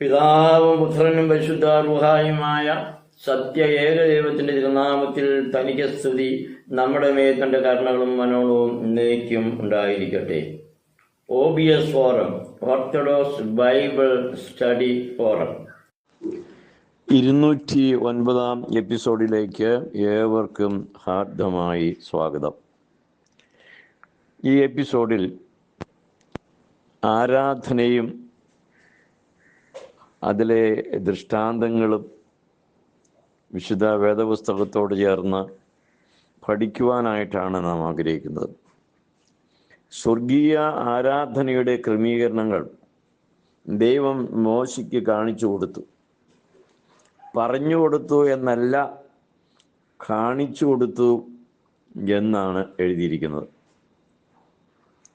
പിതാവും പുത്രനും പരിശുദ്ധ റൂഹായുമായ സത്യ ഏകദൈവത്തിന്റെ തിരുനാമത്തിൽ തനിക്ക് സ്തുതി. നമ്മുടെ മേൽ തന്റെ കരുണകളും മനോണവും എന്നേക്കും ഉണ്ടായിരിക്കട്ടെ. OBS forum, orthodox Bible study forum 209 എപ്പിസോഡിലേക്ക് ഏവർക്കും ഹാർദമായി സ്വാഗതം. ഈ എപ്പിസോഡിൽ ആരാധനയും അതിലെ ദൃഷ്ടാന്തങ്ങളും വിശുദ്ധ വേദപുസ്തകത്തോട് ചേർന്ന് പഠിക്കുവാനായിട്ടാണ് നാം ആഗ്രഹിക്കുന്നത്. സ്വർഗീയ ആരാധനയുടെ ക്രമീകരണങ്ങൾ ദൈവം മോശയ്ക്ക് കാണിച്ചു കൊടുത്തു. പറഞ്ഞു കൊടുത്തു എന്നല്ല, കാണിച്ചു കൊടുത്തു എന്നാണ് എഴുതിയിരിക്കുന്നത്.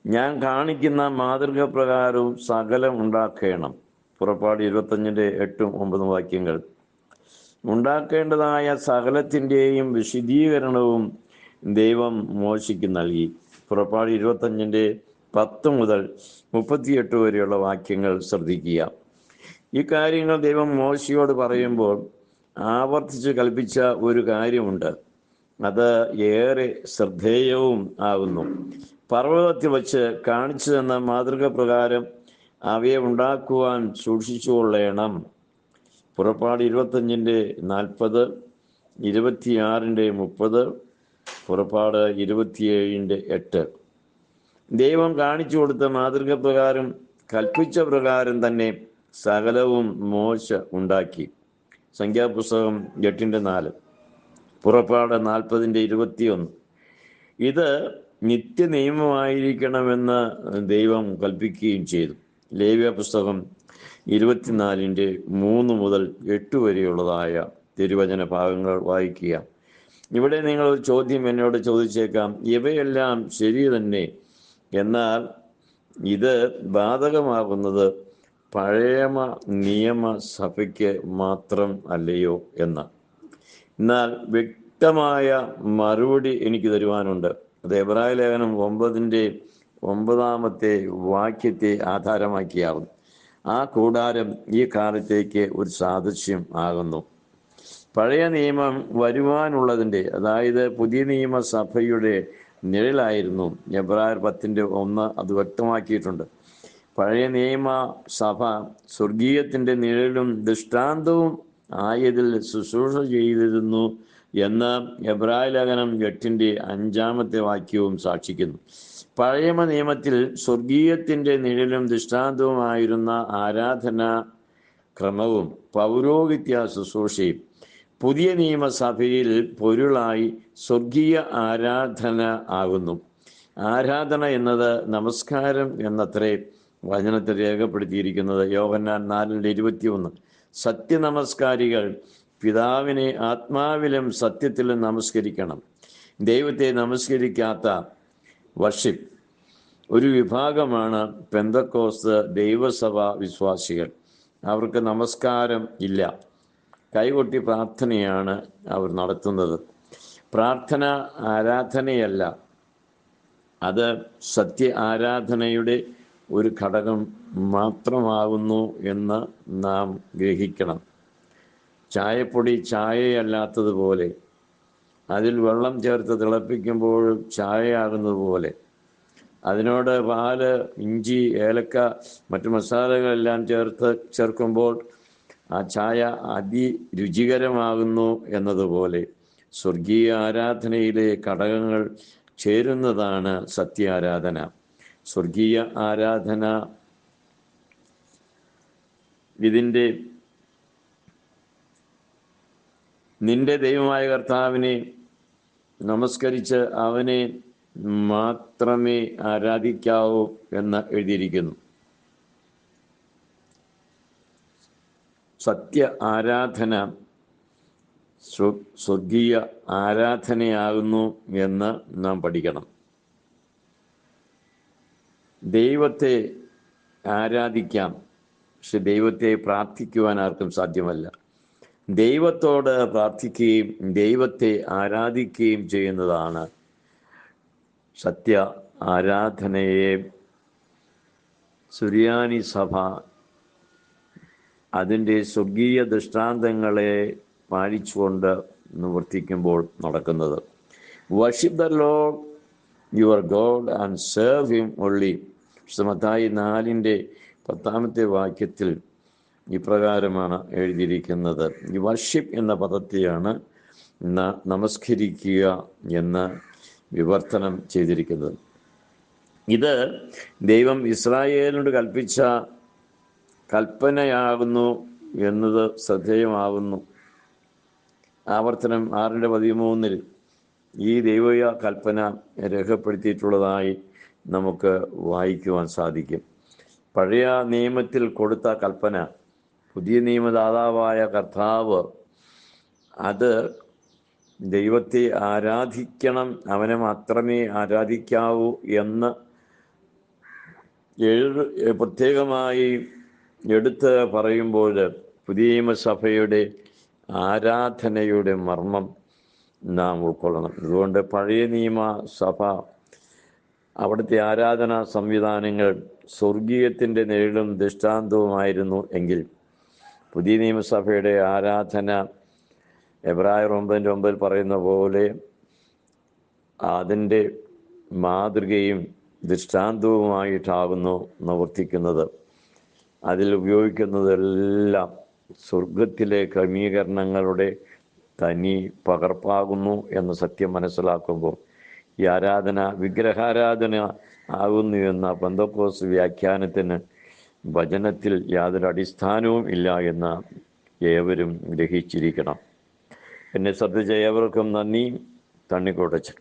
ഞാൻ കാണിക്കുന്ന മാതൃക പ്രകാരവും സകലം ഉണ്ടാക്കണം. പുറപ്പാട് 25:8-9 വാക്യങ്ങൾ. ഉണ്ടാക്കേണ്ടതായ സകലത്തിൻ്റെയും വിശദീകരണവും ദൈവം മോശയ്ക്ക് നൽകി. പുറപ്പാട് 25:10 മുതൽ 38 വരെയുള്ള വാക്യങ്ങൾ ശ്രദ്ധിക്കുക. ഈ കാര്യങ്ങൾ ദൈവം മോശയോട് പറയുമ്പോൾ ആവർത്തിച്ച് കൽപ്പിച്ച ഒരു കാര്യമുണ്ട്. അത് ഏറെ ശ്രദ്ധേയവും ആകുന്നു. പർവ്വതത്തിൽ വച്ച് കാണിച്ചു തന്ന മാതൃക പ്രകാരം അവയെ ഉണ്ടാക്കുവാൻ സൂക്ഷിച്ചുകൊള്ളണം. പുറപ്പാട് 25:40, 26:30, പുറപ്പാട് 27:8. ദൈവം കാണിച്ചു കൊടുത്ത മാതൃക പ്രകാരം കൽപ്പിച്ച പ്രകാരം തന്നെ സകലവും മോശ ഉണ്ടാക്കി. സംഖ്യാപുസ്തകം 8:4, പുറപ്പാട് 40:21. ഇത് നിത്യ നിയമമായിരിക്കണമെന്ന് ദൈവം കൽപ്പിക്കുകയും ചെയ്തു. ലേവ്യ പുസ്തകം 24:3 മുതൽ 8 വരെയുള്ളതായ തിരുവചന ഭാഗങ്ങൾ വായിക്കുക. ഇവിടെ നിങ്ങൾ ഒരു ചോദ്യം എന്നോട് ചോദിച്ചേക്കാം. ഇവയെല്ലാം ശരി തന്നെ, എന്നാൽ ഇത് ബാധകമാകുന്നത് പഴയ നിയമ സഭയ്ക്ക് മാത്രം അല്ലയോ എന്ന്. എന്നാൽ വ്യക്തമായ മറുപടി എനിക്ക് തരുവാനുണ്ട്. അത് എബ്രായ ലേഖനം 9:9 വാക്യത്തെ ആധാരമാക്കിയാവും. ആ കൂടാരം ഈ കാലത്തേക്ക് ഒരു സാദൃശ്യം ആകുന്നു. പഴയ നിയമം വരുവാനുള്ളതിൻ്റെ, അതായത് പുതിയ നിയമസഭയുടെ നിഴലായിരുന്നു. എബ്രായർ 10:1 അത് വ്യക്തമാക്കിയിട്ടുണ്ട്. പഴയ നിയമസഭ സ്വർഗീയത്തിൻ്റെ നിഴലും ദൃഷ്ടാന്തവും ആയതിൽ ശുശ്രൂഷ ചെയ്തിരുന്നു എന്ന് എബ്രായ ലേഖനം 8:5 വാക്യവും സാക്ഷിക്കുന്നു. പഴയ നിയമത്തിൽ സ്വർഗീയത്തിൻ്റെ നിഴലും ദൃഷ്ടാന്തവുമായിരുന്ന ആരാധനാ ക്രമവും പൗരോഹിത്യ ശുശ്രൂഷയും പുതിയ നിയമസഭയിൽ പൊരുളായി സ്വർഗീയ ആരാധന ആകുന്നു. ആരാധന എന്നത് നമസ്കാരം എന്നത്രേ വചനത്തിൽ രേഖപ്പെടുത്തിയിരിക്കുന്നത്. യോഹന്നാൻ 4:21. സത്യനമസ്കാരികൾ പിതാവിനെ ആത്മാവിലും സത്യത്തിലും നമസ്കരിക്കണം. ദൈവത്തെ നമസ്കരിക്കാത്ത വർഷിപ്പ് ഒരു വിഭാഗമാണ് പെന്തക്കോസ്ത് ദൈവസഭ വിശ്വാസികൾ. അവർക്ക് നമസ്കാരം ഇല്ല, കൈകൊട്ടി പ്രാർത്ഥനയാണ് അവർ നടത്തുന്നത്. പ്രാർത്ഥന ആരാധനയല്ല, അത് സത്യ ആരാധനയുടെ ഒരു ഘടകം മാത്രമാകുന്നു എന്ന് നാം ഗ്രഹിക്കണം. ചായപ്പൊടി ചായയല്ലാത്തതുപോലെ, അതിൽ വെള്ളം ചേർത്ത് തിളപ്പിക്കുമ്പോൾ ചായയാകുന്നത് പോലെ, അതിനോട് പാല്, ഇഞ്ചി, ഏലക്ക, മറ്റു മസാലകളെല്ലാം ചേർക്കുമ്പോൾ ആ ചായ അതിരുചികരമാകുന്നു എന്നതുപോലെ സ്വർഗീയ ആരാധനയിലെ ഘടകങ്ങൾ ചേരുന്നതാണ് സത്യാരാധന. സ്വർഗീയ ആരാധന ഇതിൻ്റെ നിന്റെ ദൈവമായ കർത്താവിനെ നമസ്കരിച്ച് അവനെ മാത്രമേ ആരാധിക്കാവൂ എന്ന് എഴുതിയിരിക്കുന്നു. സത്യ ആരാധന സ്വർഗീയ ആരാധനയാകുന്നു എന്ന് നാം പഠിക്കണം. ദൈവത്തെ ആരാധിക്കാം, പക്ഷെ ദൈവത്തെ പ്രാർത്ഥിക്കുവാൻ ആർക്കും സാധ്യമല്ല. ദൈവത്തോട് പ്രാർത്ഥിക്കുകയും ദൈവത്തെ ആരാധിക്കുകയും ചെയ്യുന്നതാണ് സത്യ ആരാധനയെ സുറിയാനി സഭ അതിൻ്റെ സ്വർഗീയ ദൃഷ്ടാന്തങ്ങളെ പാലിച്ചുകൊണ്ട് നിവർത്തിക്കുമ്പോൾ നടക്കുന്നത്. Worship the Lord your God and serve him only. Mathai 4:10 ഇപ്രകാരമാണ് എഴുതിയിരിക്കുന്നത്. ഈ വർഷിപ്പ് എന്ന പദത്തെയാണ് നമസ്കരിക്കുക എന്ന് വിവർത്തനം ചെയ്തിരിക്കുന്നത്. ഇത് ദൈവം ഇസ്രായേലിനോട് കൽപ്പിച്ച കൽപ്പനയാകുന്നു എന്നത് ശ്രദ്ധേയമാകുന്നു. ആവർത്തനം 6:13 ഈ ദൈവീയ കൽപ്പന രേഖപ്പെടുത്തിയിട്ടുള്ളതായി നമുക്ക് വായിക്കുവാൻ സാധിക്കും. പഴയ നിയമത്തിൽ കൊടുത്ത കൽപ്പന പുതിയ നിയമദാതാവായ കർത്താവ് അത് ദൈവത്തെ ആരാധിക്കണം, അവനെ മാത്രമേ ആരാധിക്കാവൂ എന്ന് പ്രത്യേകമായി എടുത്ത് പറയുമ്പോൾ പുതിയ നിയമസഭയുടെ ആരാധനയുടെ മർമ്മം നാം ഉൾക്കൊള്ളണം. അതുകൊണ്ട് പഴയ നിയമസഭ അവിടുത്തെ ആരാധനാ സംവിധാനങ്ങൾ സ്വർഗീയത്തിൻ്റെ നിഴലും ദൃഷ്ടാന്തവുമായിരുന്നു എങ്കിൽ പുതിയ നിയമസഭയുടെ ആരാധന എബ്രായർ 9:9 പറയുന്ന പോലെ അതിൻ്റെ മാതൃകയും ദൃഷ്ടാന്തവുമായിട്ടാകുന്നു നിവർത്തിക്കുന്നത്. അതിൽ ഉപയോഗിക്കുന്നതെല്ലാം സ്വർഗത്തിലെ ക്രമീകരണങ്ങളുടെ തനി പകർപ്പാകുന്നു എന്ന സത്യം മനസ്സിലാക്കുമ്പോൾ ഈ ആരാധന വിഗ്രഹാരാധന ആകുന്നു എന്ന പെന്തക്കോസ്ത് വ്യാഖ്യാനത്തിന് വചനത്തിൽ യാതൊരു അടിസ്ഥാനവും ഇല്ല എന്ന് ഏവരും ഗ്രഹിച്ചിരിക്കണം. എന്നെ ശ്രദ്ധിച്ച ഏവർക്കും നന്ദി. തണ്ണിക്കോട്ടച്ചൻ.